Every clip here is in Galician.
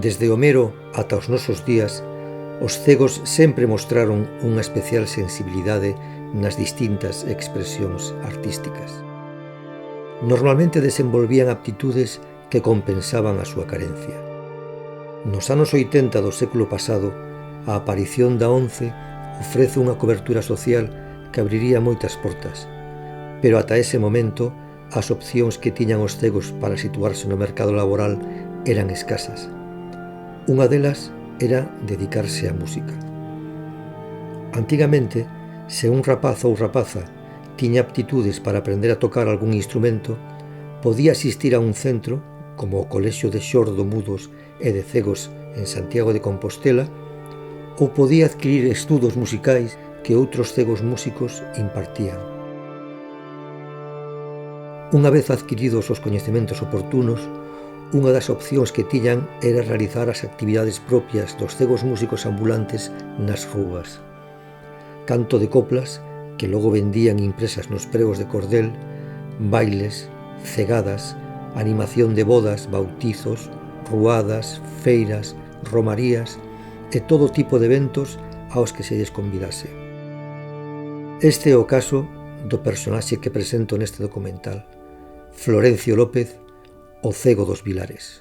Desde Homero ata os nosos días, os cegos sempre mostraron unha especial sensibilidade nas distintas expresións artísticas. Normalmente desenvolvían aptitudes que compensaban a súa carencia. Nos anos 80 do século pasado, a aparición da ONCE ofrece unha cobertura social que abriría moitas portas, pero ata ese momento as opcións que tiñan os cegos para situarse no mercado laboral eran escasas. Unha delas era dedicarse á música. Antigamente, se un rapaz ou rapaza tiña aptitudes para aprender a tocar algún instrumento, podía asistir a un centro, como o Colexio de Xordo-Mudos e de Cegos en Santiago de Compostela, ou podía adquirir estudos musicais que outros cegos músicos impartían. Unha vez adquiridos os coñecementos oportunos, unha das opcións que tiñan era realizar as actividades propias dos cegos músicos ambulantes nas rúas. Canto de coplas, que logo vendían impresas nos pregos de cordel, bailes, cegadas, animación de bodas, bautizos, ruadas, feiras, romarías e todo tipo de eventos aos que se lles convidase. Este é o caso do personaxe que presento neste documental, Florencio López, o cego dos Vilares.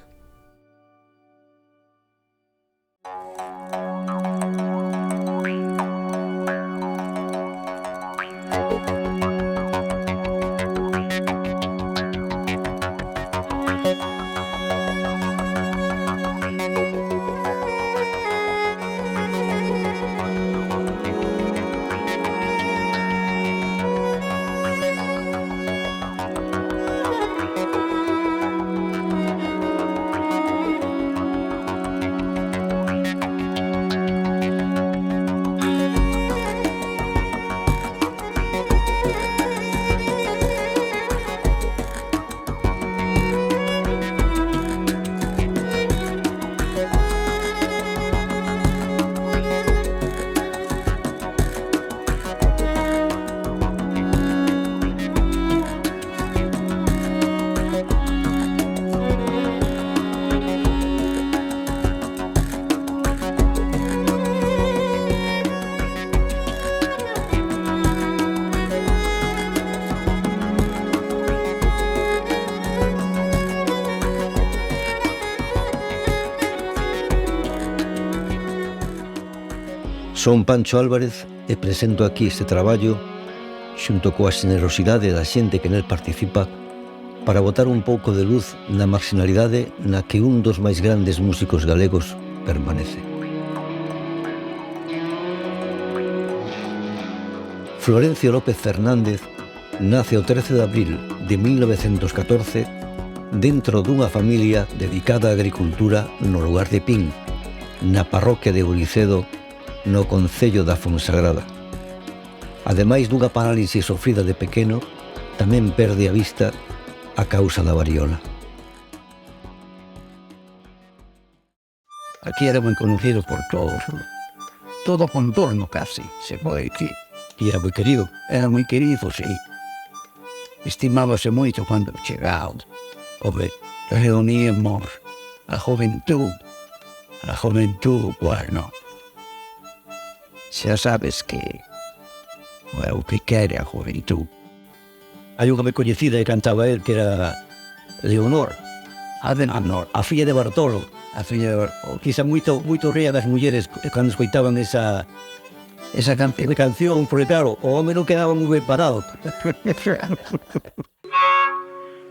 Son Pancho Álvarez e presento aquí este traballo xunto coa xenerosidade da xente que nel participa para botar un pouco de luz na marginalidade na que un dos máis grandes músicos galegos permanece. Florencio López Fernández nace o 13 de abril de 1914 dentro dunha familia dedicada á agricultura no lugar de Pín, na parroquia de Uricedo, no concello da Fonsagrada. Ademais dunha parálisis sofrida de pequeno, tamén perde a vista a causa da variola. Aquí era moi conocido por todos, todo o contorno casi, se pode dicir. E era moi querido. Era moi querido, sí. Estimábase moito cando chegaba. Home, reuníamos a juventud, bueno, xa sabes que é o que quere a juventud. Hai unha moi coñecida e cantaba el que era Leonor, a filla de Bartolo. A filla de Bartolo. Quizá moito ría das mulleres cando escoitaban esa canción, porque claro, o home non quedaba moi ben parado.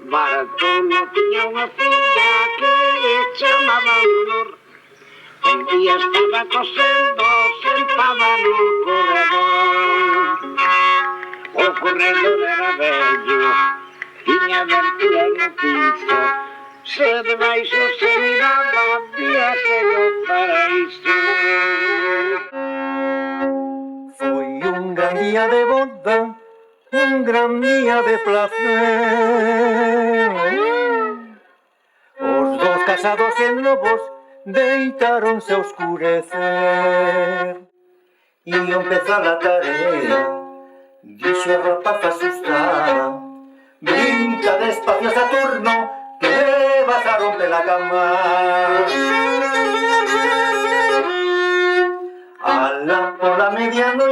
Bartolo tiña unha filla que chamaba Leonor. Un día estaba cosendo sentada no corredor. O corredor era vello, tiña abertura no piso. Se debaixo se miraba, víase no paraíso. Foi un gran día de boda, un gran día de placer. Os dos casados en novos deitáronse a oscurecer. E ao empezar a tarea, dixo a rapaza asustada: brinca despacio, Saturno, que vas a romper la cama.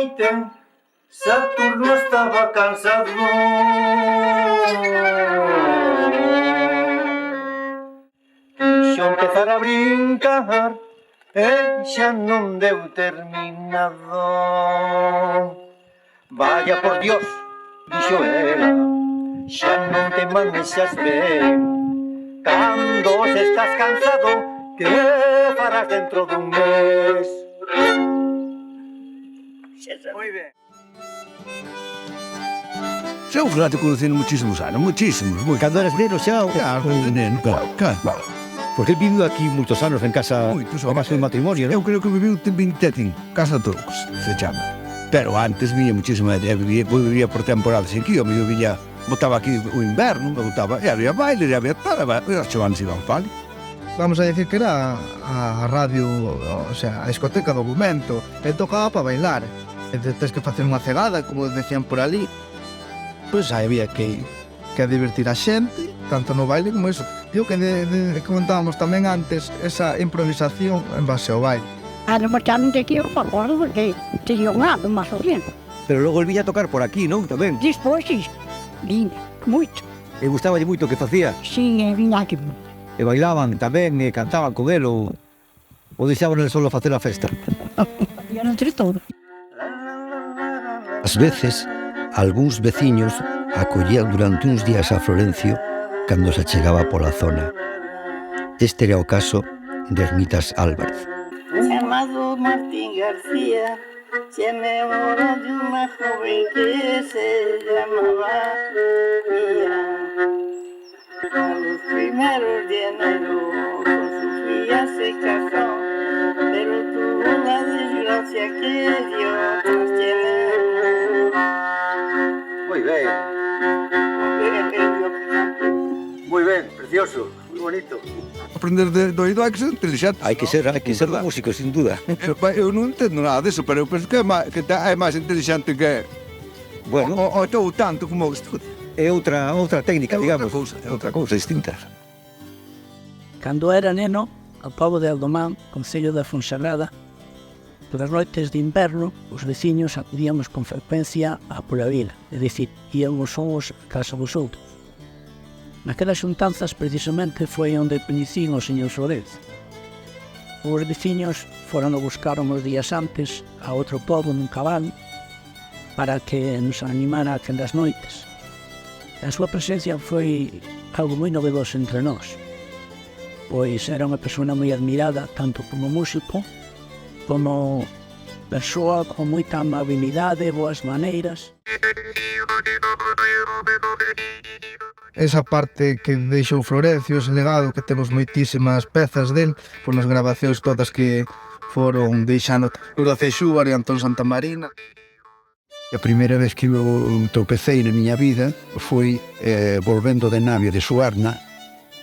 noite Saturno estaba cansado. Quixo empezar a brincar e xa non deu terminado. Vaya por Dios, dixo ela, xa non te manexas ben. Cando se estás cansado, que farás dentro dun mes? Moi ben. Eu já te conheci muchísimos anos, muchísimos. Cando eras neno xa? Neno, claro. Porque ele viviu aquí moitos anos en casa, en casa de matrimonio, Eu creo que viviu 27 en Casa Trucos, se chama. Pero antes vía muchísimo, vivía por temporadas aquí, eu vivía, botaba aquí o inverno, botaba, e había baile, e había tal, e os chavales iban fali. Vamos a decir que era a radio, o sea, a discoteca do momento, e tocaba para bailar. E tens que facer unha cegada, como decían por ali, pois había que divertir a xente, tanto no baile como eso. Digo que comentábamos tamén antes esa improvisación en base ao baile. Era bastante que eu acordo porque teño un ano, máis ou menos. pero logo el viña a tocar por aquí, non? Tamén. Despois, viña, moito. E gustaba moito o que facía. Si, viña aquí. E bailaban tamén, e cantaban con el, ou deixaban el solo facer a festa. Había entre todo. Ás veces, algúns veciños acollían durante uns días a Florencio cando se chegaba pola zona. Este era o caso de Ermitas Álvarez. Chamado Martín García, se enamoró de una joven que se llamaba Mía. A los primeros de enero con su filla se casó, pero tuvo la desgracia que dio trastener. Moi ben, moi ben, precioso, moi bonito. Aprender do oído hai que ser inteligente. Hai que ser músico, sin duda. Eu non entendo nada disso, pero eu penso que é máis inteligente que... Bueno, o estou tanto como o estudo. é outra técnica, digamos. Outra cousa distinta. Cando era neno, ao pobo de Aldomán, concello da Fonsagrada, polas noites de inverno, os veciños acudíamos con frecuencia a pola vila, é dicir, íamos uns a casa vos outros. Naquelas xuntanzas, precisamente, foi onde coñecín o señor Florencio. Os veciños foron a buscar uns días antes a outro pobo nun cabalo para que nos animara aquelas noites. A súa presencia foi algo moi novedoso entre nós, pois era unha persona moi admirada tanto como músico como persoa con moita amabilidade e boas maneiras. Esa parte que deixou Florencio, ese legado que temos moitísimas pezas del, por nas grabacións todas que foron deixando Lura Ceixúar e Antón Santamarina. A primeira vez que eu tropecei na miña vida foi volvendo de Navia de Suarna,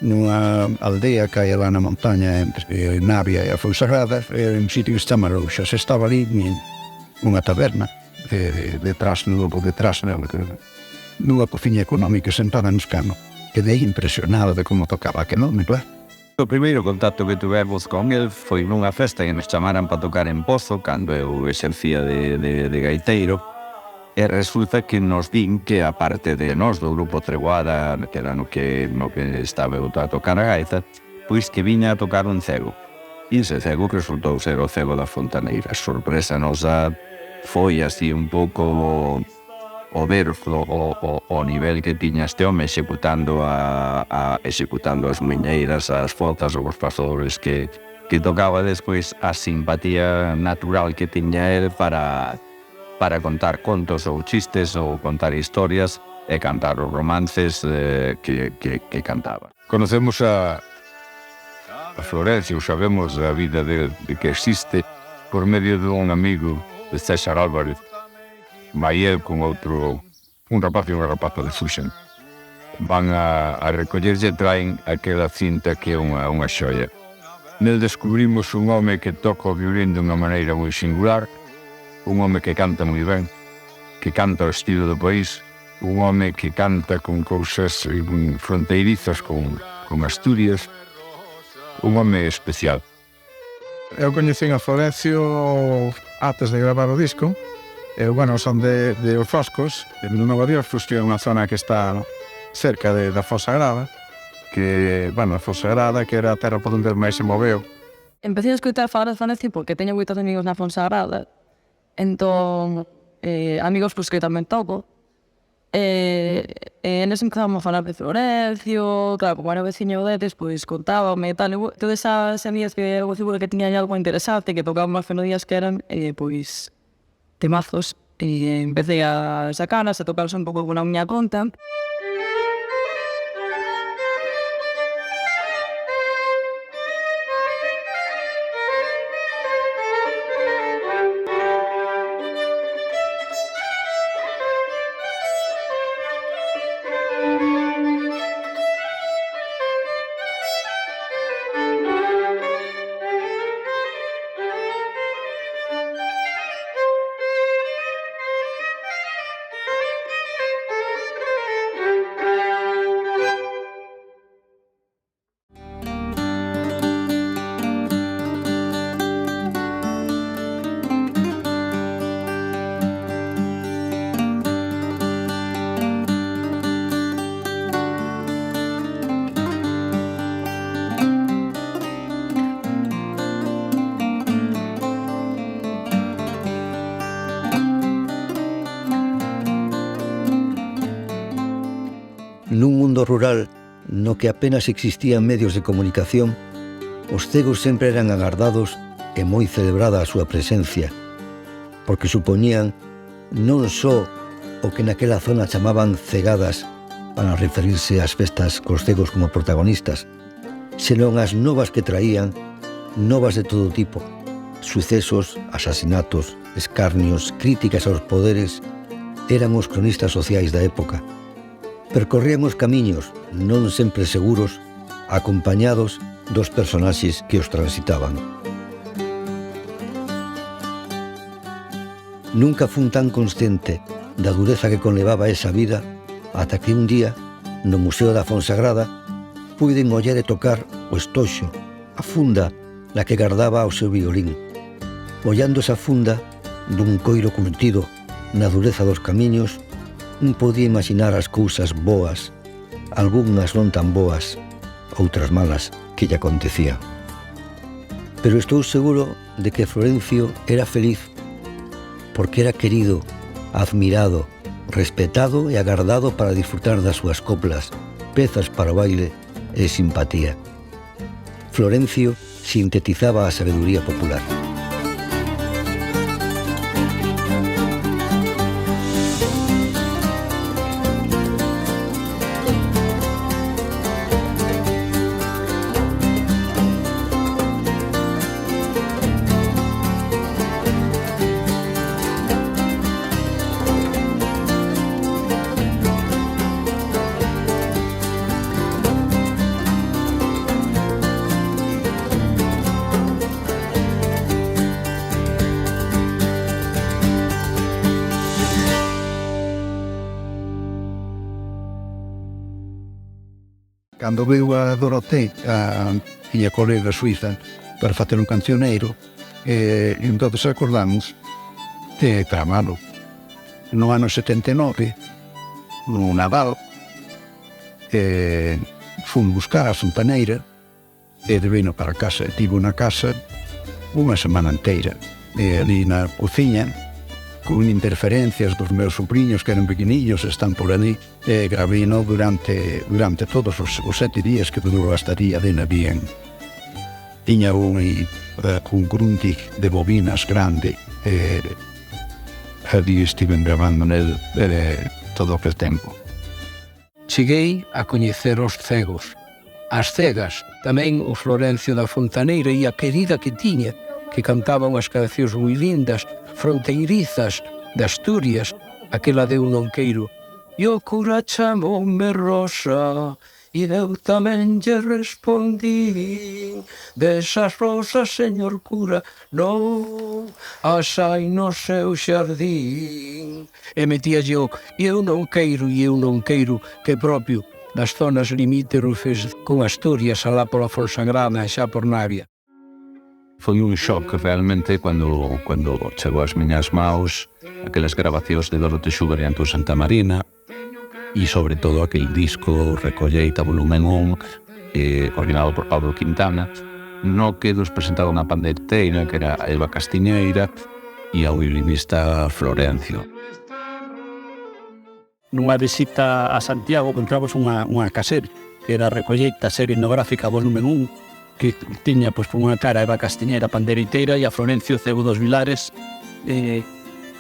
nunha aldea que hai lá na montaña entre Navia e a Fonsagrada, en un sitio que se chama Rouxas. Estaba ali nunha taberna detrás nunha cociña económica sentada nos cano. Quedei impresionado de como tocaba aquel home, claro. O primeiro contacto que tuvemos con el foi nunha festa que nos chamaran para tocar en Pozo cando eu exercía de gaiteiro, e resulta que nos din que a parte de nós do grupo Treguada, que era no que estaba eu a tocar a gaita, pois que viña a tocar un cego. E ese cego que resultou ser o cego da Fontaneira. A sorpresa nosa foi así un pouco o ver o nivel que tiña este home executando as muiñeiras, as fotas, os pasadores que tocaba, despois a simpatía natural que tiña el para contar contos ou chistes ou contar historias e cantar os romances que cantaba. Conocemos a Florencio, sabemos a vida de que existe por medio de un amigo de César Álvarez, vai con outro, un rapaz e unha rapaza de Fuxen. Van a recollerse e traen aquela cinta que é unha xoia. Nel descubrimos un home que toca o violín dunha maneira moi singular, un home que canta moi ben, que canta o estilo do país, un home que canta con cousas fronteirizas con Asturias, un home especial. Eu coñecín a Florencio antes de gravar o disco, Bueno, son de Os Foscos, de Nova Diosfus, que é unha zona que está cerca da Fonsagrada, que, bueno, a Fonsagrada, que era a terra por onde máis se moveu. Empecé a escutar falar de Faneci porque teño moitos amigos na Fonsagrada, entón, amigos que tamén toco, eles empezamos a falar de Florencio, claro, como era veciño deles, pois contábame e tal, todas esas amigas que eu seguro que tiñan algo interesante, que tocaban máis melodías que eran, pois, temazos, e empecé a sacarlas, a tocarlas un pouco con a miña conta. Nun mundo rural no que apenas existían medios de comunicación, os cegos sempre eran agardados e moi celebrada a súa presencia, porque supoñían non só o que naquela zona chamaban cegadas para referirse ás festas cos cegos como protagonistas, senón as novas que traían, novas de todo tipo, sucesos, asasinatos, escarnios, críticas aos poderes, eran os cronistas sociais da época. Percorrían os camiños, non sempre seguros, acompañados dos personaxes que os transitaban. Nunca fun tan consciente da dureza que conlevaba esa vida ata que un día, no Museo da Fonsagrada, puiden ollar e tocar o estoxo, a funda na que guardaba o seu violín. Ollando esa funda dun coiro curtido na dureza dos camiños, non podía imaginar as cousas boas, algunhas non tan boas, outras malas que lle acontecían. Pero estou seguro de que Florencio era feliz porque era querido, admirado, respetado e agardado para disfrutar das súas coplas, pezas para o baile e simpatía. Florencio sintetizaba a sabeduría popular. Cando veu a Doroté, a miña colega suiza, para facer un cancioneiro, entón acordamos de tramalo. No ano 79, no Nadal, fun buscar a fontaneira e vino para casa. Tive na casa unha semana inteira, ali na cociña, con interferencias dos meus sobrinhos que eran pequeniños, están por ali, e gravino durante todos os 7 días que durou esta día de Navien. Tiña un Grundig de bobinas grande, e ali estiven gravando nel todo aquel tempo. Cheguei a coñecer os cegos, as cegas, tamén o Florencio da Fontaneira e a querida que tiña, que cantaba unhas cancións moi lindas, fronteirizas, de Asturias, aquela de un nonqueiro. E o cura chamoume Rosa, e eu tamén lle respondí, desas rosas, señor cura, non as hai no seu xardín. E metíalle o eu non queiro, que propio das zonas limítrofes con Asturias, alá pola Fonsagrada e xa por Navia. Foi un shock realmente cando chegou ás miñas maus aquelas grabacións de Dorothy Schubert e Antón Santamarina e sobre todo aquel disco Recolleita volumen 1 coordinado por Pablo Quintana, no que nos presentaba unha pandeirteira que era Eva Castiñeira e a violinista Florencio. Nunha visita a Santiago encontramos unha caser que era Recolleita, serie etnográfica volumen 1, que tiña por unha cara a Eva Castiñeira pandeiriteira e a Florencio Cego dos Vilares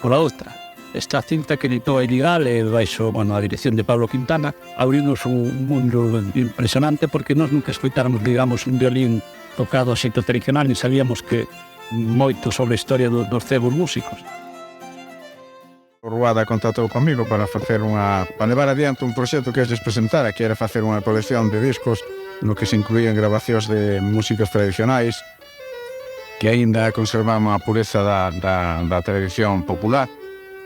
pola outra. Esta cinta que editou a Iligal baixo a dirección de Pablo Quintana abriunos un mundo impresionante porque nós nunca escoitáramos, digamos, un violín tocado a xeito tradicional e sabíamos que moito sobre a historia dos cegos músicos. O Ruada contactou comigo para levar adiante un proxecto que lles presentara, que era facer unha colección de discos no que se incluían grabacións de músicas tradicionais que aínda conservaban a pureza da tradición popular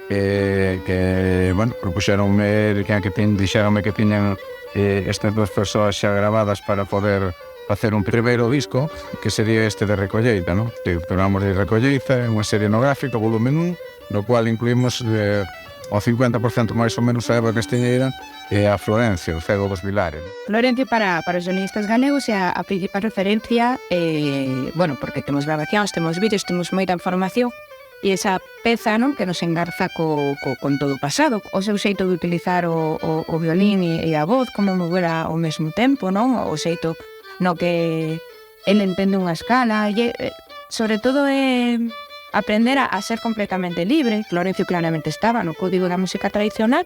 que propuxeronme dixeronme que tiñan estas dúas persoas xa gravadas para poder facer un primeiro disco que sería este de Recolleita, non? Tomamos de Recolleita, unha serie etnográfica, volumen 1, no cual incluímos o 50% máis ou menos a Eva Castiñeira e a Florencio, o Cego dos Vilares. Florencio para os xornalistas galegos é a principal referencia, porque temos grabacións, temos vídeos, temos moita información, e esa peza, non, que nos engarza con todo o pasado, o seu xeito de utilizar o violín e a voz, como mover ao mesmo tempo, non? O xeito no que ele entende unha escala, e sobre todo é aprender a ser completamente libre. Florencio claramente estaba no código da música tradicional,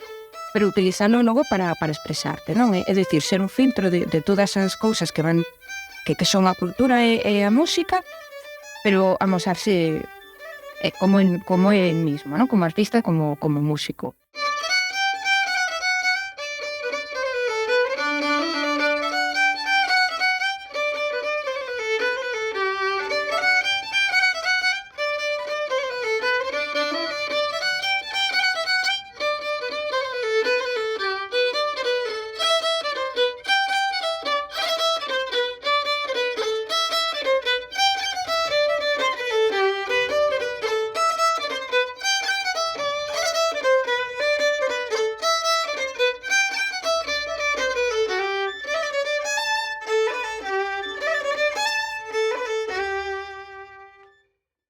pero utilizarlo logo para expresarte, non? É dicir, ser un filtro de todas as cousas que son a cultura e a música, pero amosarse como é el mismo, ¿no? Como artista, como músico.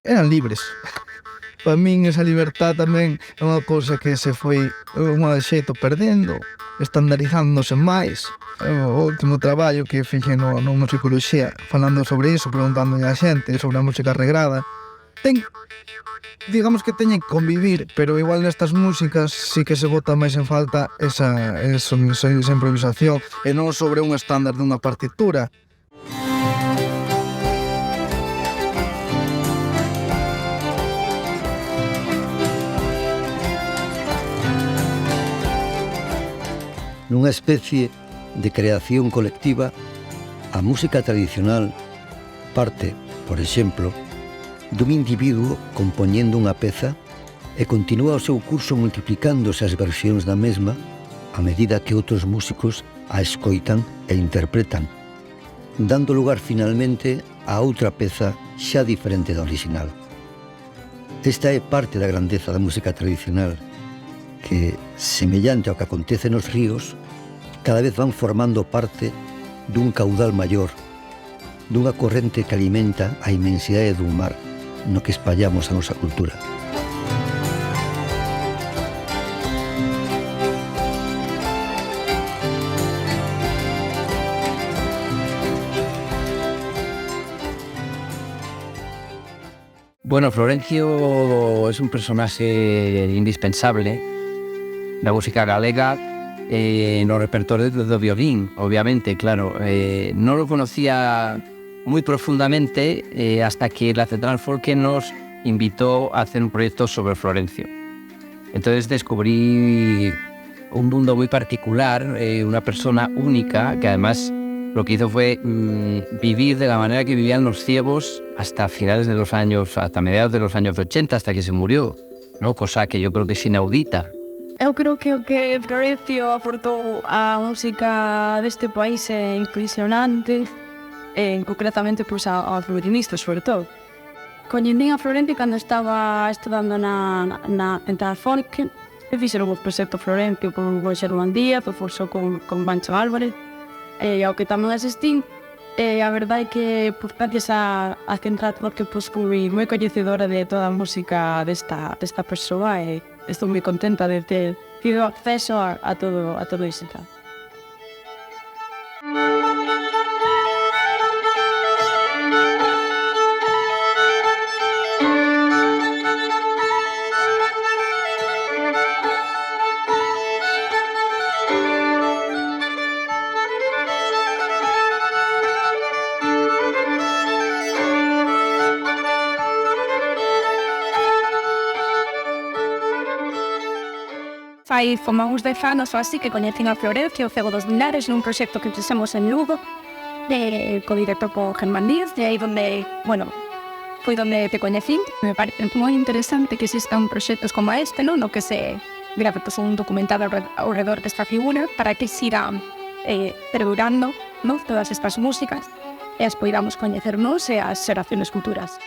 Eran libres. Para min esa libertad tamén é unha cousa que se foi unha xeito perdendo, estandarizándose máis. O último traballo que fixen no Musicoloxía, falando sobre iso, preguntando a xente sobre a música regrada, digamos que teñen que convivir, pero igual nestas músicas sí que se bota máis en falta esa improvisación e non sobre un estándar dunha partitura. Nunha especie de creación colectiva, a música tradicional parte, por exemplo, dun individuo compoñendo unha peza e continúa o seu curso multiplicándose as versións da mesma a medida que outros músicos a escoitan e interpretan, dando lugar finalmente a outra peza xa diferente da original. Esta é parte da grandeza da música tradicional, que, semellante ao que acontece nos ríos, cada vez van formando parte dun caudal maior, dunha corrente que alimenta a inmensidade dun mar no que espallamos a nosa cultura. Bueno, Florencio es un personaxe indispensable da música galega no repertorio do violín, obviamente, claro. Non lo conocía muy profundamente hasta que la Central Folke nos invitó a hacer un proyecto sobre Florencio. Entonces descubrí un mundo muy particular, una persona única que además lo que hizo fue vivir de la manera que vivían los ciegos hasta finales de los años, hasta mediados de los años 80, hasta que se murió, ¿no? Cosa que yo creo que es inaudita. Eu creo que o que Florencio aportou á música deste país é impresionante, concretamente pois, aos violinistas, sobre todo. Coñecín a Florencio cando estaba estudando na Central Folk. E fixeron o proxecto Florencio con Xermán Díaz, o Forxo con Pancho Álvarez, ao que tamén asistín. A verdade é que, pues, gracias a Central Folk, pues, fui moi coñecedora de toda a música desta persoa e estou moi contenta de ter tido acceso a todo iso. Fai como uns 10 anos ou así que coñecín a Florencio, o Cego dos Linares, nun proxecto que fixemos en Lugo, co director con Germán Díaz, e aí donde, bueno, foi donde te coñecín. Me parece moi interesante que existan proxectos como este, non? No que se grave un documental ao redor desta figura para que sigan perdurando, non? Todas estas músicas e as poidamos coñecernos e as xeraciones futuras.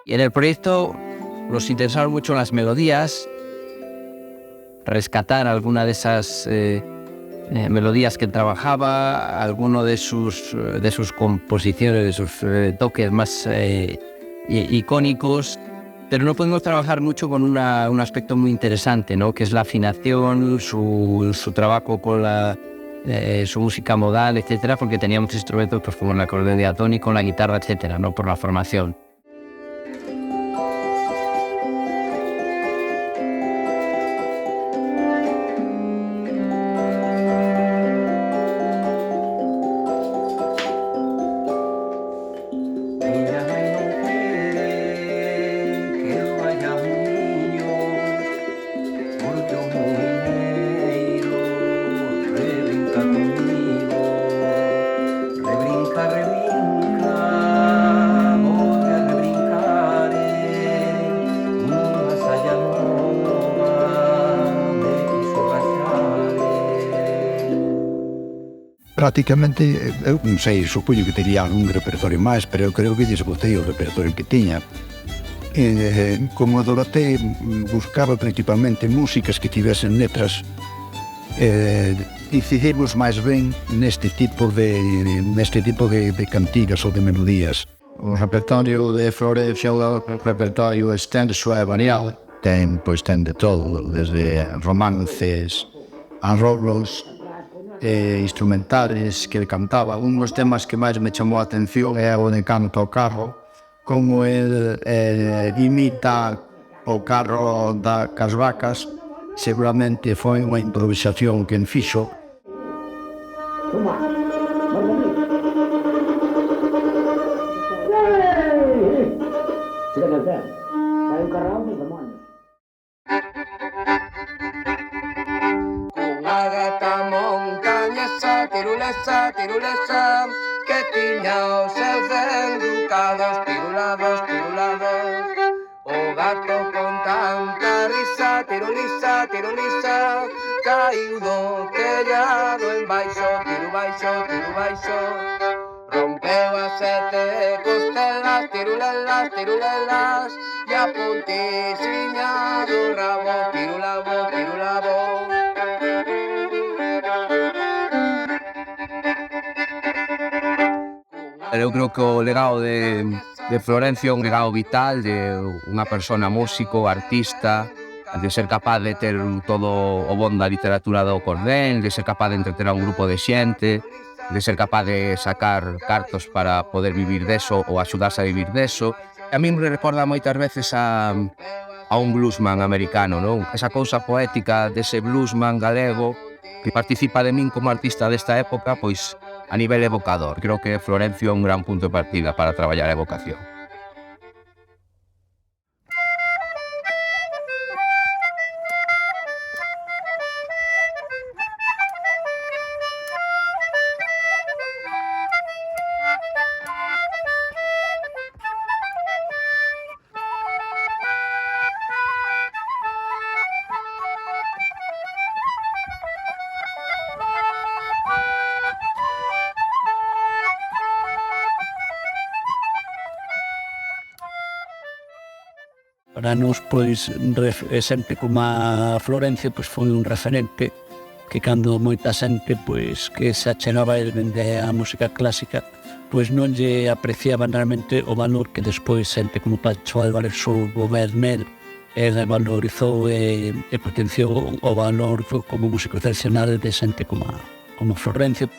En el proyecto nos interesaron mucho las melodías, rescatar alguna de esas melodías que trabajaba, alguno de sus composiciones, de sus toques más icónicos, pero no podemos trabajar mucho con un aspecto muy interesante, ¿no? Que es la afinación, su trabajo con su música modal, etcétera, porque teníamos instrumentos pues, como el acordeón diatónico, la guitarra, etcétera, ¿no? Por la formación. Prácticamente, eu non sei, supoño que tería algún repertorio máis, pero eu creo que lles botei o repertorio que tiña. Como Doroté buscaba principalmente músicas que tivesen letras, decidimos máis ben neste tipo de cantigas ou de melodías. O repertorio de Florencio é un repertorio extenso e variado. Ten de todo, desde romances, arroblos, instrumentales que cantaba. Un dos temas que máis me chamou a atención é o de Canto ao Carro, como el imita o carro das vacas. Seguramente foi unha improvisación que fixo. Tirulesa, que tiña os seus ducados, tirulados. O gato con tanta risa, tirulisa, caiu do tellado en baixo, tiru baixo. Rompeu as 7 costelas, tirulelas, e a puntixiña do rabo, tirulabo. Eu creo que o legado de Florencio é un legado vital de unha persona músico, artista, de ser capaz de ter todo o bon da literatura do cordel, de ser capaz de entreter a un grupo de xente, de ser capaz de sacar cartos para poder vivir deso ou axudarse a vivir deso. A mí me recorda moitas veces a un bluesman americano, non? Esa cousa poética dese bluesman galego que participa de min como artista desta época, pois a nivel evocador. Creo que Florencio é un gran punto de partida para traballar a evocación. Para nos, pois, sempre como a Florencio, pois foi un referente que cando moita xente, pois, que se achegaba el dende a música clásica, pois non lle apreciaban realmente o valor que despois xente como Pancho Álvarez soubo ver nel, e valorizou e potenciou o valor como músico excepcional de xente como Florencio.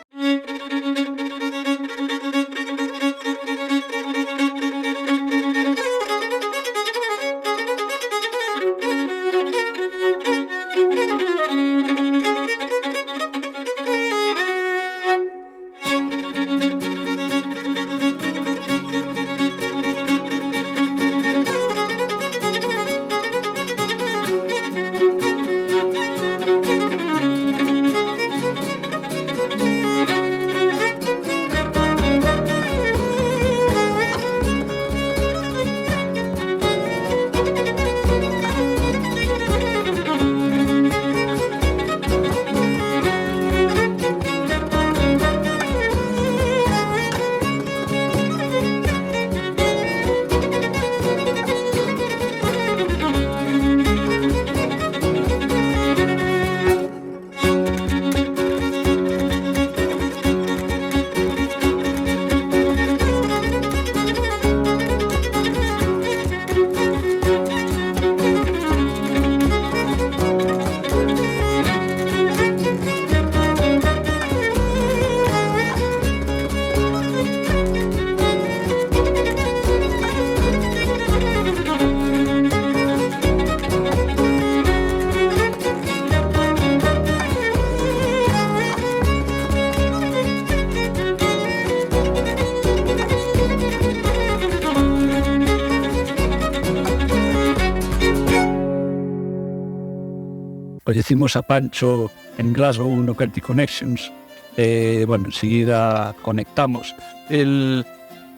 Coñecimos a Pancho en Glasgow no Celtic Connections, bueno, enseguida conectamos. El,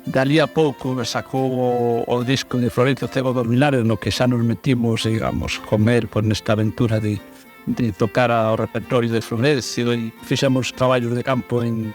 dali a pouco sacou o disco de Florencio Cego dos Milares, no que xa nos metimos, digamos, con él por nesta aventura de tocar ao repertorio de Florencio, e fixamos traballos de campo en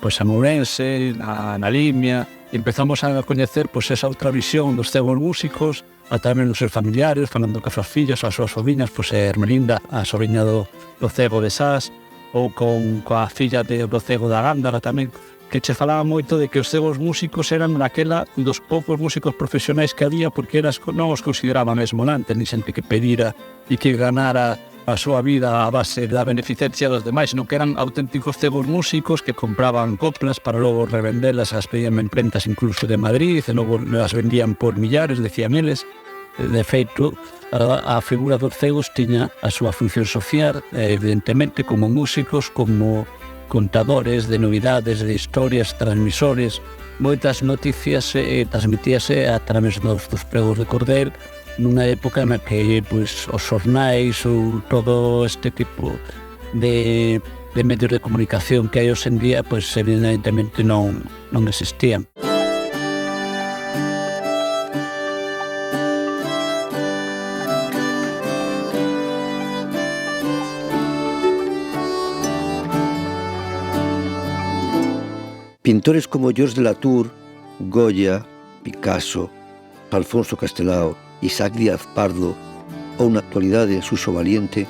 Ourense, na Limia, e empezamos a coñecer esa outra visión dos cegos músicos a través dos seus familiares, falando coas súas fillas, as súas sobriñas, Hermelinda, a sobriña do cego de Sas, ou coa filla do cego da Gándara tamén, que che falaba moito de que os cegos músicos eran naquela dos poucos músicos profesionais que había, porque non os consideraba mesmo nantes, ni xente que pedira e que ganara a súa vida a base da beneficencia dos demais, senón que eran auténticos cegos músicos que compraban coplas para logo revendelas, as pedían en prentas incluso de Madrid, e logo as vendían por millares, decían eles. De feito, a figura dos cegos tiña a súa función social, evidentemente, como músicos, como contadores de novidades, de historias, transmisores. Moitas noticias transmitíase a través dos pregos de cordel, nunha época na que os xornais ou todo este tipo de medios de comunicación que hai hoxe en día, evidentemente non existían. Pintores como Georges de Latour, Goya, Picasso, Alfonso Castelao, Isaac Díaz Pardo ou na actualidade Suso Valiente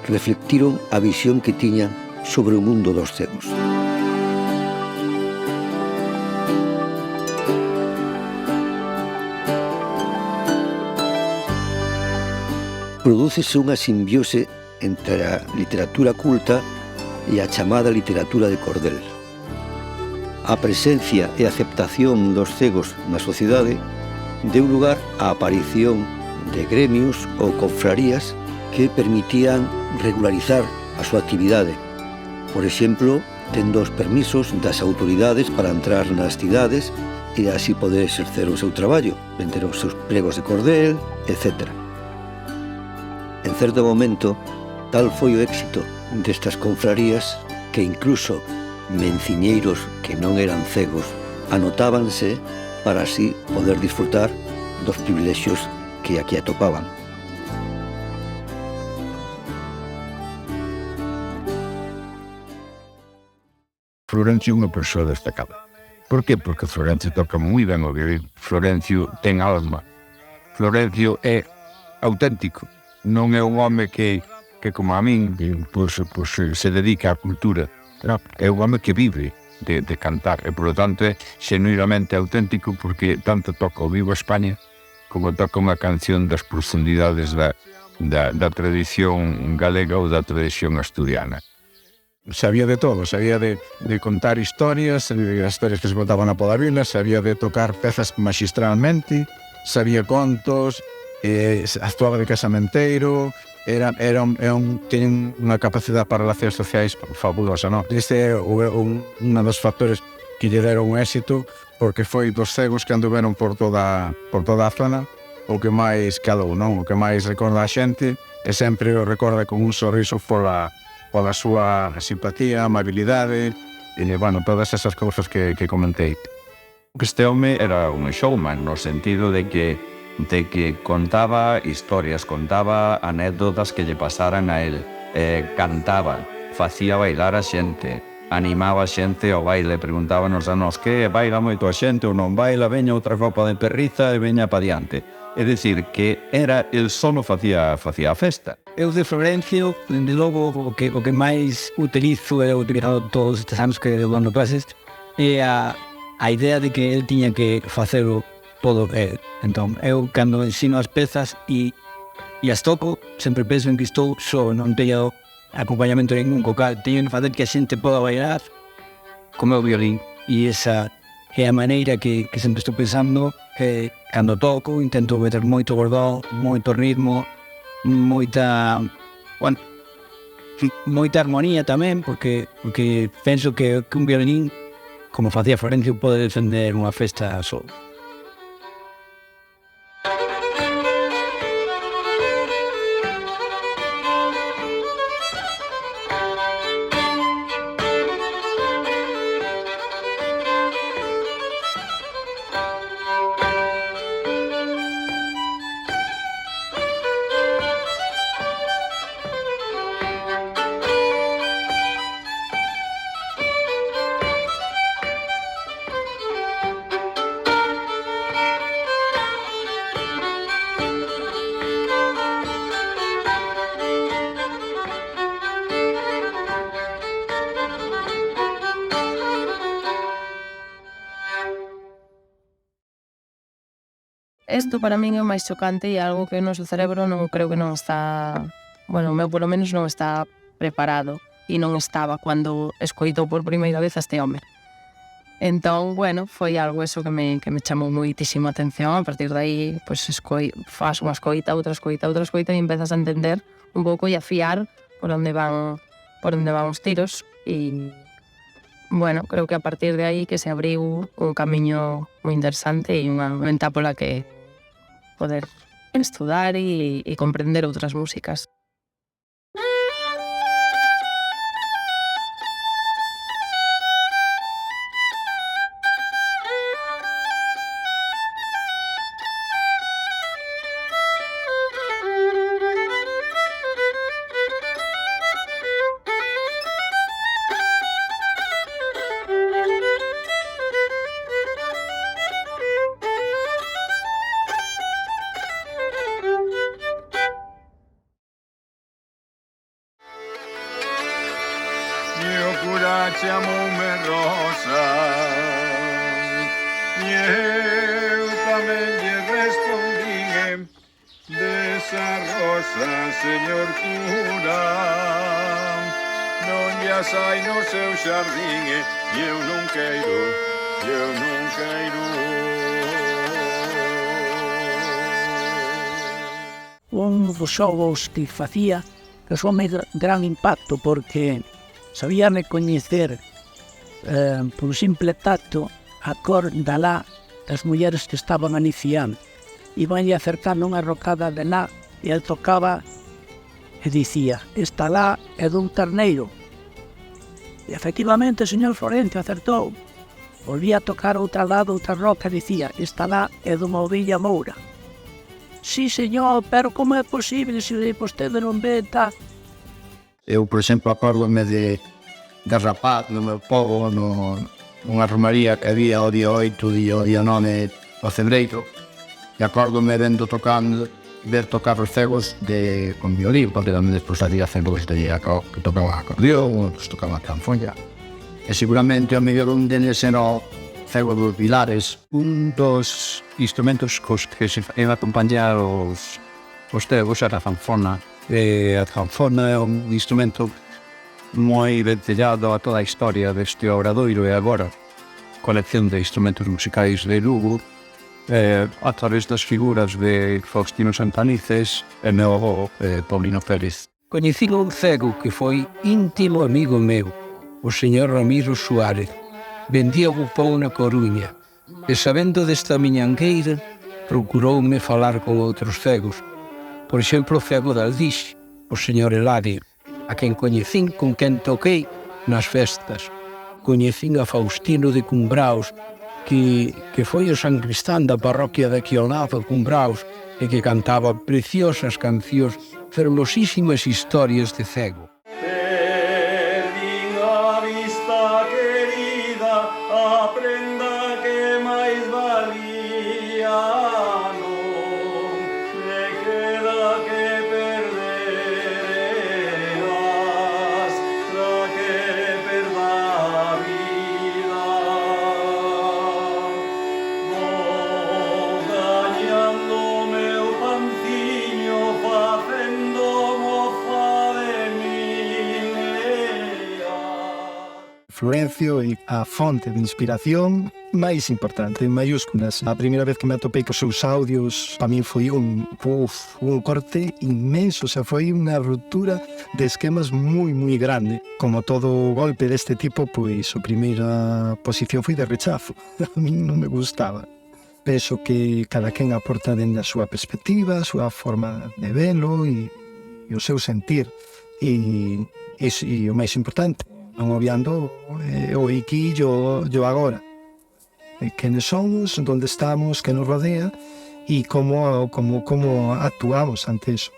reflectiron a visión que tiñan sobre o mundo dos cegos. Prodúcese unha simbiose entre a literatura culta e a chamada literatura de cordel. A presencia e aceptación dos cegos na sociedade deu lugar á aparición de gremios ou confrarías que permitían regularizar a súa actividade, por exemplo, tendo os permisos das autoridades para entrar nas cidades e así poder exercer o seu traballo, vender os seus pregos de cordel, etc. En certo momento, tal foi o éxito destas confrarías que incluso menciñeiros que non eran cegos anotábanse para así poder disfrutar dos privilexios que aquí atopaban. Florencio é unha persoa destacada. Por que? Porque Florencio toca moi ben o violín. Florencio ten alma. Florencio é auténtico, non é un home que como a min, se dedica á cultura. É un home que vive de cantar e, por lo tanto, é xenuinamente auténtico porque tanto toca o Viva España como toca unha canción das profundidades da tradición galega ou da tradición asturiana. Sabía de todo, sabía de contar historias, as historias que se contaban na Podavila, sabía de tocar pezas magistralmente, sabía contos, actuaba de casamenteiro, ten unha capacidade para relacións sociais fabulosa, non? Este é un dos factores que lle deron un éxito, porque foi dos cegos que anduveron por toda a zona o que máis calou, non? O que máis recorda a xente e sempre o recorda con un sorriso pola súa simpatía, amabilidade e, bueno, todas esas cousas que comentei. Este home era un showman no sentido de que contaba historias, contaba anécdotas que lle pasaran a él, cantaba, facía bailar a xente, animaba a xente ao baile, preguntábanos a nós que baila moito a xente ou non baila, veña outra copa de perriza e veña pa diante. É dicir, que era el solo facía a festa. Eu de Florencio, dende logo, o que máis utilizo e utilizado todos estes anos que dando clases é a idea de que el tiña que facelo todo él. Entón, eu cando ensino as pezas e as toco, sempre penso en que estou só, non teño acompañamento ningún cocal, teño que facer que a xente poda bailar como o violín, e esa é a maneira que sempre estou pensando, que cando toco intento meter moito bordón, moito ritmo, moita armonía tamén, porque penso que un violín, como facía Florencio, pode defender unha festa só. Isto para min é o máis chocante e algo que o noso cerebro non creo que non está... Bueno, o meu polo menos non está preparado e non estaba cando escoitou por primeira vez a este home. Entón, bueno, foi algo eso que me chamou moitísima atención. A partir de aí, pues, faz unha escoita, outra escoita e empezas a entender un pouco e a fiar por onde van os tiros e... Bueno, creo que a partir de aí que se abriu un camiño moi interesante e unha venta pola que poder estudar e comprender outras músicas. chamoume Rosa e eu tamén lle respondín desa rosa, señor cura, non lla sai no seu xardín e eu non queiro, Un dos xogos que facía que son gran impacto porque sabía recoñecer por simple tacto a cor da lá das mulleres que estaban aniciando. Iban acercando unha rocada de lá e el tocaba e dicía: esta lá é dun terneiro. E efectivamente o señor Florencio acertou. Volvía a tocar outra lado, outra roca e dicía: esta lá é dunha ovilla moura. Sí, señor, pero como é posible se vostede non ve tal? Eu, por exemplo, acórdome de rapaz no meu povo, nunha romaría que había o día 8, o día 9 o Cebreiro, E acórdome vendo tocando, ver tocar os cegos con violín, porque tamén despois había cegos que tocaban acordeón, outros tocaban canfonlla. E seguramente o mellor un deles era o cego dos Vilares. Un dos instrumentos cos que se iba a acompañar os cegos era a zanfona. A zanfona é un instrumento moi vencellado a toda a historia deste obradoiro e agora colección de instrumentos musicais de Lugo a través das figuras de Faustino Santanices e meu avó Paulino Pérez. Coñecín un cego que foi íntimo amigo meu, o señor Ramiro Suárez. Vendía o pão na Coruña e sabendo desta miñangueira procuroume falar con outros cegos. Por exemplo, o cego de Aldixe, o señor Eladio, a quen coñecín, con quen toquei nas festas. Coñecín a Faustino de Cumbraos, que foi o sancristán da parroquia de aquí ao lado, Cumbraos, e que cantaba preciosas cancións, fermosísimas historias de cego. Perdín a vista querida, a prenda que máis valía, non me queda que perder hasta que perda a vida. Vou gañando meu panciño, facendo mofa de min. Florencio é a fonte de inspiración máis importante, en mayúsculas. A primeira vez que me atopei cos seus audios, para min foi un corte inmenso, o sea, foi unha ruptura de esquemas moi grande. Como todo golpe deste tipo, pois a primeira posición foi de rechazo. A min non me gustaba. Penso que cada quen aporta dende a súa perspectiva, a súa forma de velo e o seu sentir. E o máis importante, non obviando o aquí e o agora. Quenes somos, onde estamos, que nos rodea e como actuamos ante eso.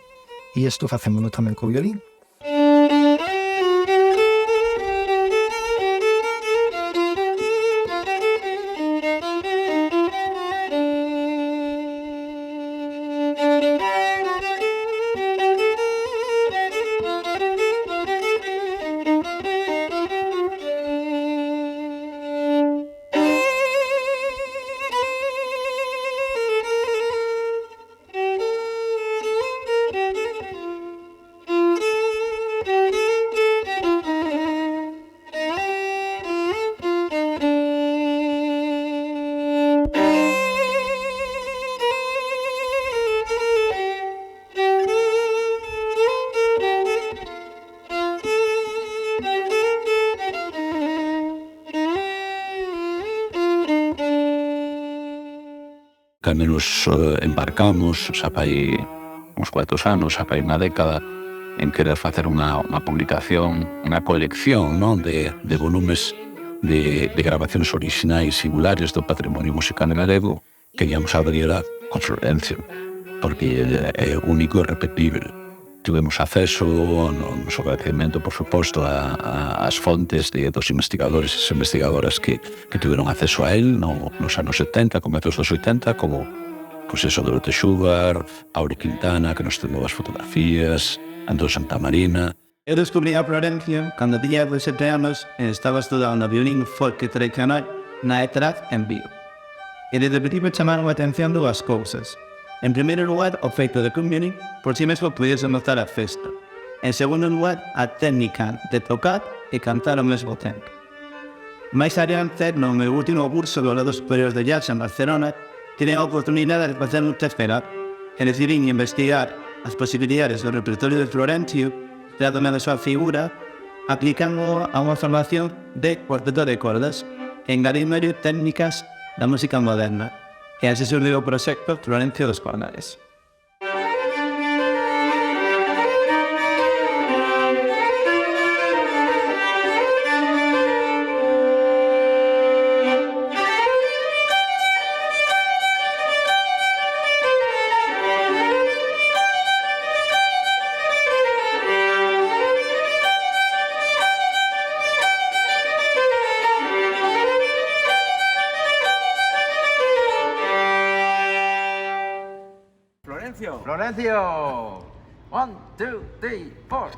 E isto facémoslo tamén co violín. Cando nos embarcamos, xa fai uns cuantos anos, xa fai unha década, en querer facer unha publicación, unha colección, non, de volumes de grabacións orixinais singulares do patrimonio musical galego, queríamos abrirla con Florencio, porque é único e repetible. Tivemos acceso no noso agradecemento, por suposto, ás fontes dos investigadores e investigadoras que tiveron acceso a él nos anos 70, comezos dos 80, como pois eso, Dorote Schubert, Auri Quintana, que nos tentou as fotografías, Antón Santamarina. Eu descubrí a Florencio cando tiña 17 anos e estaba estudando violín folk tradicional na ETRAC en Vigo. E desde principio chamaron a atención dúas cousas. En primeiro lugar, o feito de que un violín por si mesmo pudiese mostrar a festa. En segundo lugar, a técnica de tocar e cantar ao mesmo tempo. Máis adiante, no meu último curso do grado superior de jazz en Barcelona, tive a oportunidade de facer un testeira e decidín investigar as posibilidades do repertorio de Florencio, tratando da súa figura, aplicando a unha formación de cuarteto de cordas e engadindo técnicas da música moderna. E así surgiu o proxecto Florencio dos Cornales. Florencio. Florencio. 1, 2, 3, 4.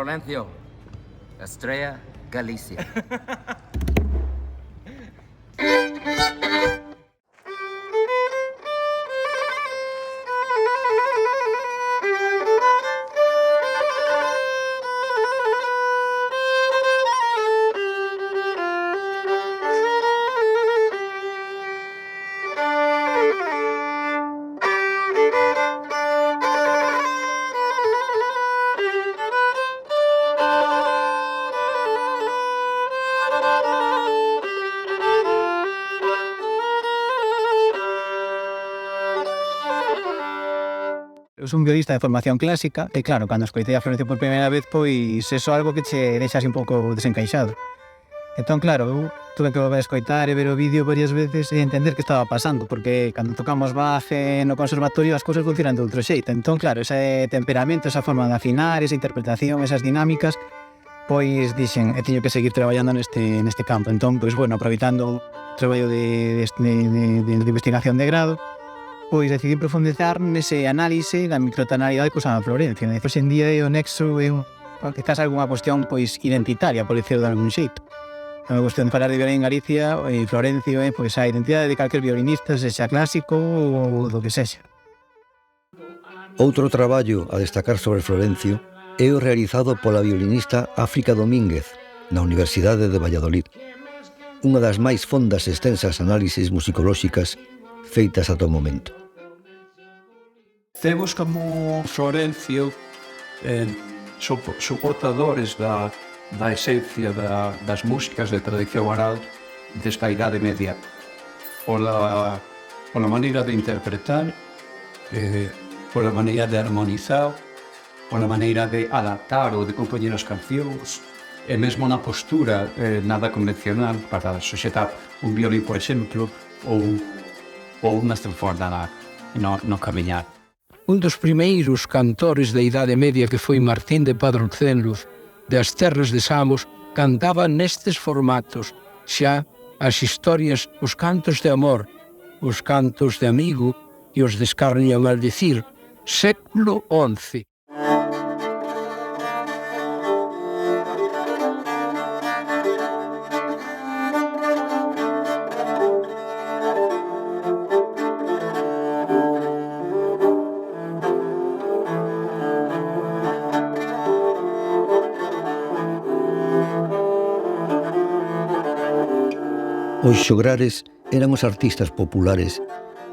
Florencio, Estrella Galicia. Eu son violista de formación clásica e claro, cando escoitei a Florencio por primeira vez, pois eso é algo que che deixa así un pouco desencaixado. Entón, claro, eu tuve que volver a escoitar e ver o vídeo varias veces e entender que estaba pasando, porque cando tocamos Bach no conservatorio as cousas funcionan de outro xeito. Entón, claro, ese temperamento, esa forma de afinar, esa interpretación, esas dinámicas, pois dixen, e teño que seguir traballando neste campo. Entón, pois, bueno, aproveitando o traballo de investigación de grado, pois decidí profundizar nese análise da microtonalidade que usaba Florencio. Hoxe en día o nexo é quizás algunha cuestión pois identitaria, por decirlo de algún xeito. É unha cuestión de falar de violín en Galicia e Florencio é pois a identidade de calquer violinista, sexa clásico ou do que sexa. Outro traballo a destacar sobre Florencio é o realizado pola violinista África Domínguez na Universidade de Valladolid. Unha das máis fondas e extensas análises musicolóxicas feitas ata o momento. Cegos como Florencio son portadores da esencia das músicas de tradición oral desta Idade Media. Pola maneira de interpretar, pola maneira de armonizar, pola maneira de adaptar ou de compoñer as cancións, e mesmo na postura nada convencional para suxetar un violín, por exemplo, ou unha estanforda no camiñar. Un dos primeiros cantores da Idade Media, que foi Martín de Padrocenlos, das terras de Samos, cantaba nestes formatos xa as historias, os cantos de amor, os cantos de amigo e os de escarnio e maldicir, século XI. Os xograres eran os artistas populares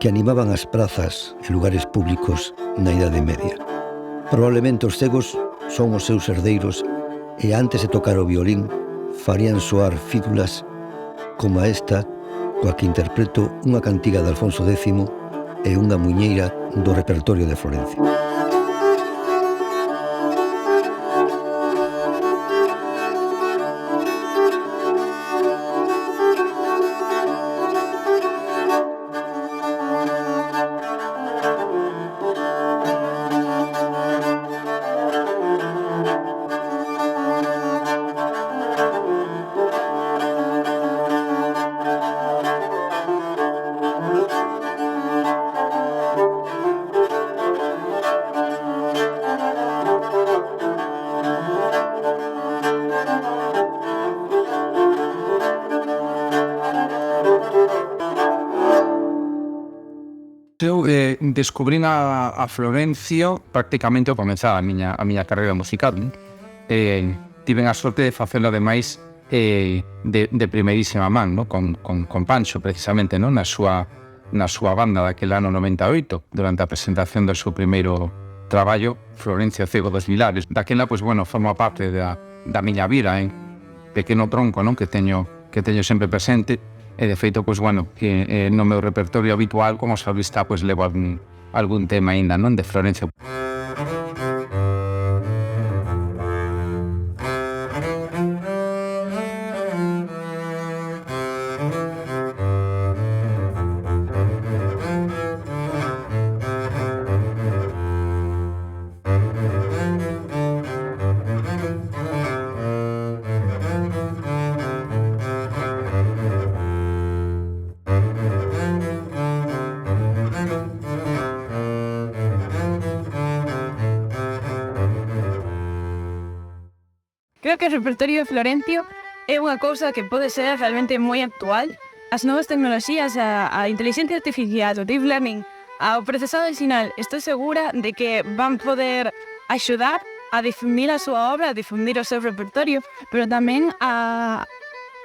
que animaban as prazas e lugares públicos na Idade Media. Probablemente os cegos son os seus herdeiros e antes de tocar o violín farían soar fídulas como a esta coa que interpreto unha cantiga de Alfonso X e unha muiñeira do repertorio de Florencio. descubrín a Florencio prácticamente ao comenzar a miña carreira musical. Tiven a sorte de facelo ademais de primeirísima man, no? con Pancho, precisamente, no? na súa banda daquele ano 98, durante a presentación do seu primeiro traballo, Florencio Cego dos Vilares. Daquela, pois, bueno, forma parte da miña vida, pequeno tronco, non? que teño sempre presente, e de feito, pois, bueno, que no meu repertorio habitual como solista, pois, levo algún tema aínda, non? De Florencio. Creo que o repertorio de Florencio é unha cousa que pode ser realmente moi actual. As novas tecnoloxías, a inteligencia artificial, o deep learning, ao procesado sinal, estou segura de que van poder axudar a difundir a súa obra, a difundir o seu repertorio, pero tamén a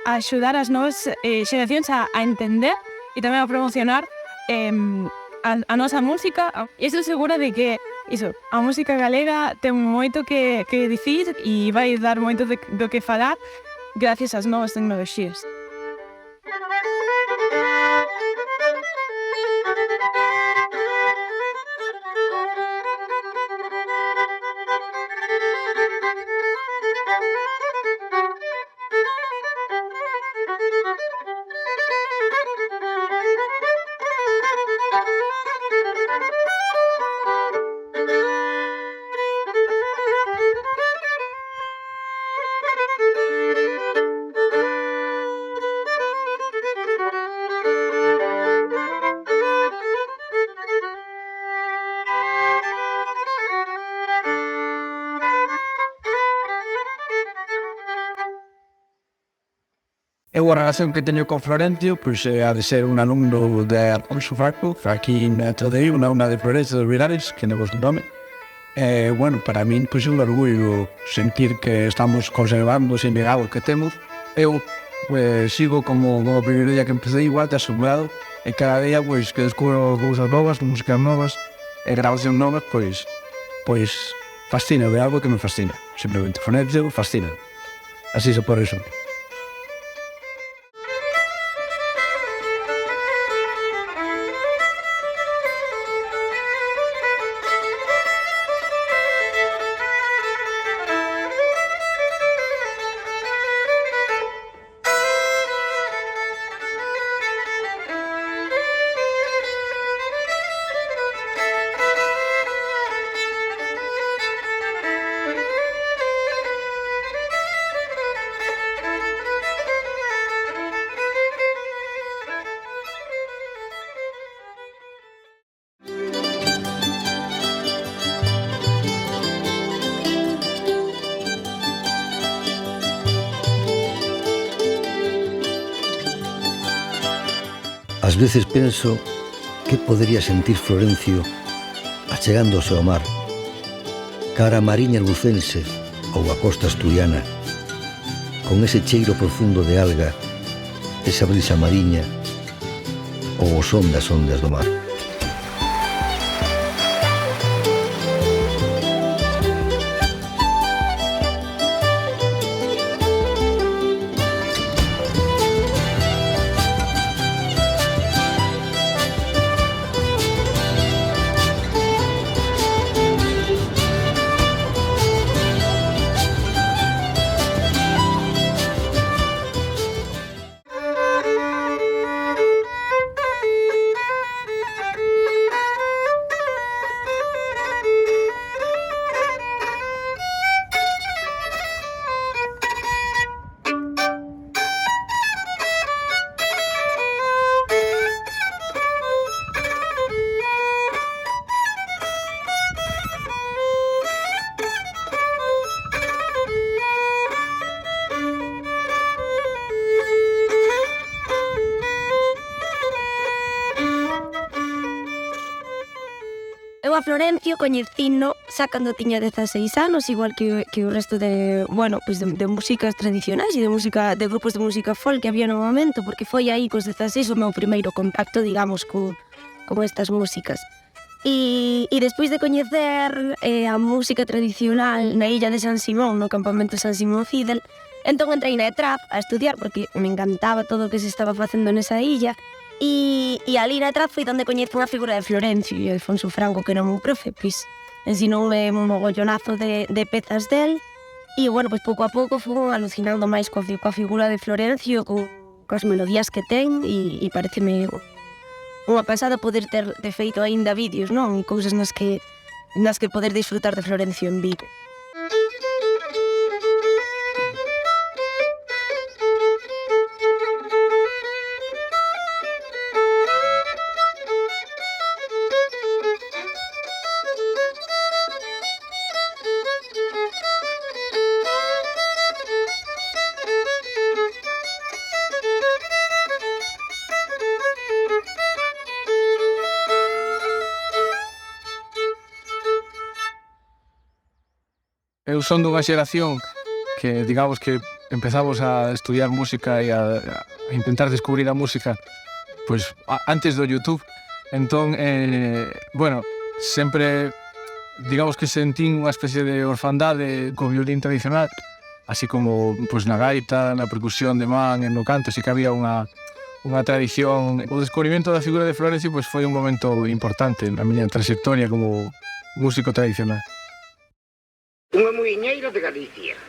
axudar as novas xeracións a entender e tamén a promocionar a nosa música. E estou segura de que a música galega ten moito que dicir e vai dar moito do que falar gracias ás novas tecnoloxías. Eu a relación que teño con Florencio, pois ha de ser un alumno de Alfonso Farco, aquí na TDI, unha de Florencio dos Vilares, que non vos nome. Bueno, para min, pois é un orgullo sentir que estamos conservando ese legado que temos. Eu sigo como o primeiro día que empecé igual, te asombrado, e cada día pois que descubro cousas novas, músicas novas, e grabacións novas, pois fascina, de algo que me fascina. Simplemente, Florencio fascina. Así se pode resumir. Ás veces penso que podería sentir Florencio achegándose ao mar, cara a mariña lucense ou a costa asturiana, con ese cheiro profundo de alga, esa brisa mariña ou o son das ondas do mar. a Florencio coñecino xa cando tiña 16 anos, igual que o resto de, bueno, pues de músicas tradicionais e de grupos de música folk que había no momento, porque foi aí cos 16 o meu primeiro contacto, digamos, con estas músicas. E despois de coñecer a música tradicional na illa de San Simón, no campamento San Simón Fidel, entón entrei na ETRAP a estudiar, porque me encantaba todo o que se estaba facendo nesa illa. E ali na ETRAP foi onde coñezo a figura de Florencio e Alfonso Franco, que era o meu profe, pois ensinoume un mogollonazo de pezas del e, bueno, pois pouco a pouco fui alucinando máis coa figura de Florencio, coas melodías que ten e pareceme unha pasada poder ter de feito aínda vídeos, non? Cousas nas que poder disfrutar de Florencio en vivo. Eu son dunha xeración que, digamos que empezamos a estudiar música e a intentar descubrir a música pois antes do YouTube. Entón, bueno, sempre, digamos que sentín unha especie de orfandade co violín tradicional, así como pois na gaita, na percusión de man, no canto, así que había unha tradición. O descubrimento da figura de Florencio pois foi un momento importante na miña trayectoria como músico tradicional. Unha muiñeira de Galicia.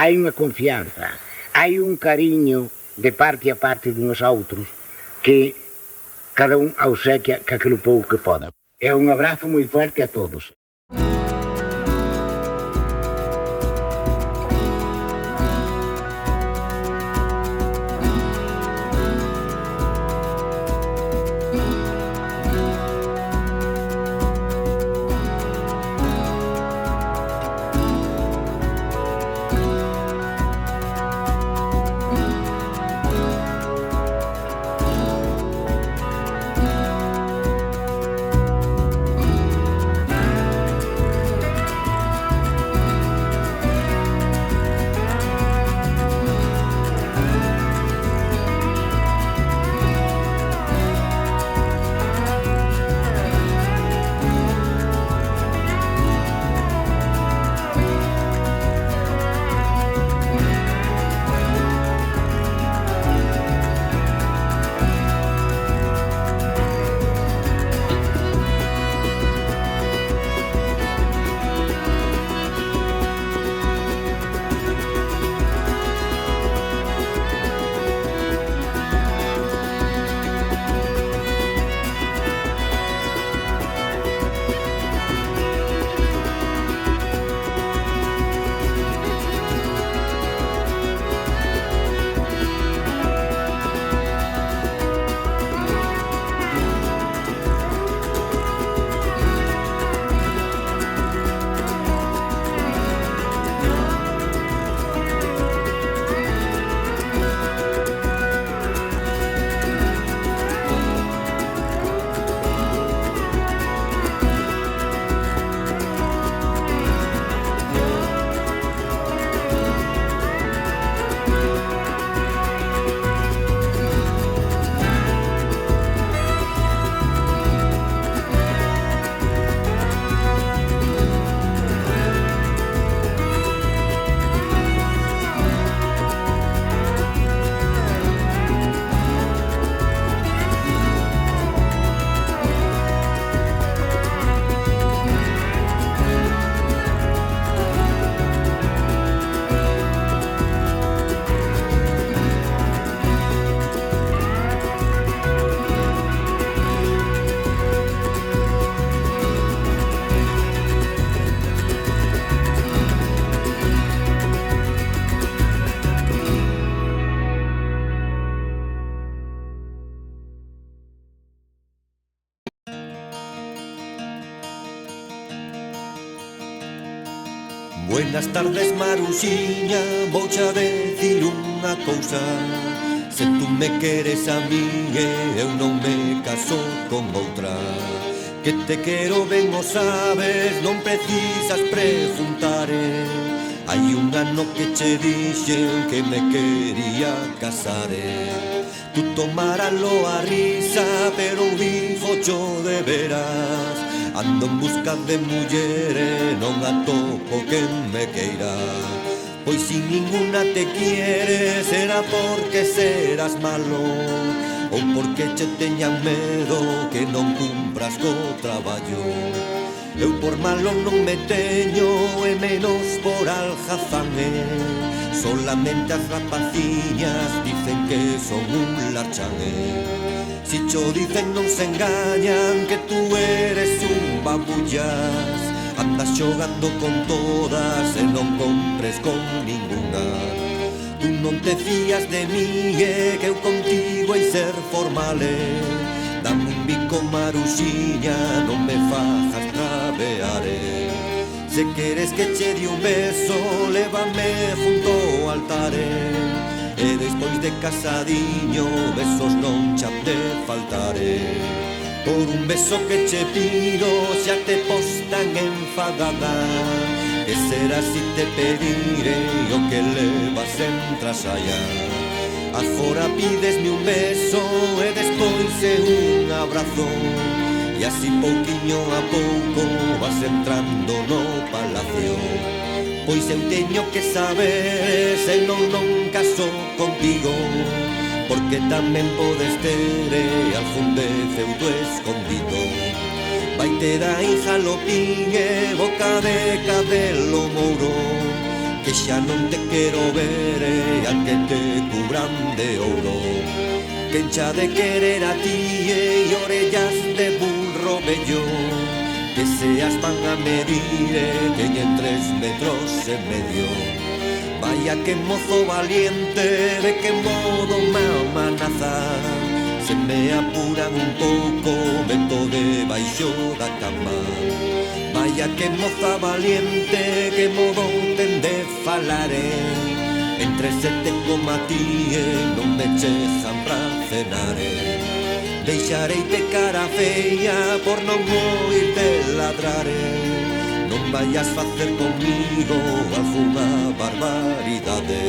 Hai unha confianza, hai un cariño de parte a parte duns outros que cada un obsequia que aquilo pouco que poda. É un abrazo moi fuerte a todos. Buenas tardes, Maruxiña, voucha decir unha cousa. Se tú me queres a mí eu non me caso con outra. Que te quero ben o sabes, non precisas preguntar. Hai un ano que che dixen que me quería casar. Tú tomáralo a risa, pero difocho de veras. Ando en busca de mulleres, non atopo quen me queira. Pois si ninguna te quiere, será porque serás malo, ou porque che teñan medo que non cumpras co traballo. Eu por malo non me teño, e menos por algazán. Solamente as rapaciñas dicen que son un larchán. Si cho dicen non se engañan, que tú eres un babullas. Andas xogando con todas e non compres con ninguna. Tú non te fías de mí, que eu contigo hai ser formal. Dame un bico, Maruxiña, non me fajas trabear. Se queres que che di un beso, lévame junto ao altar. E despois de casadiño, besos non xa te faltaré. Por un beso que che pido, xa te postan enfadada. Que será si te pediré o que levas en trasalla. Agora pídesme un beso e despois un abrazo. E así pouquiño a pouco vas entrando no palacio. Pois eu teño que saber se non caso contigo, porque tamén podes ter algún defeuto escondido. Vai ter aí jalopín e boca de cabelo mouro, que xa non te quero ver aunque te cubran de ouro. Que xa de querer a ti e orellas de burro bello, que seas van a medir que en 3 metros e medio. Vaya que mozo valiente, de que modo me amenaza. Se me apuran un pouco, meto debaixo da cama. Vaya que moza valiente, que modo ten de falar. Entre sete coma ti non me chexan pra cenar. Deixarei de cara feia por non oírte ladrar. Non vayas facer comigo algunha barbaridade.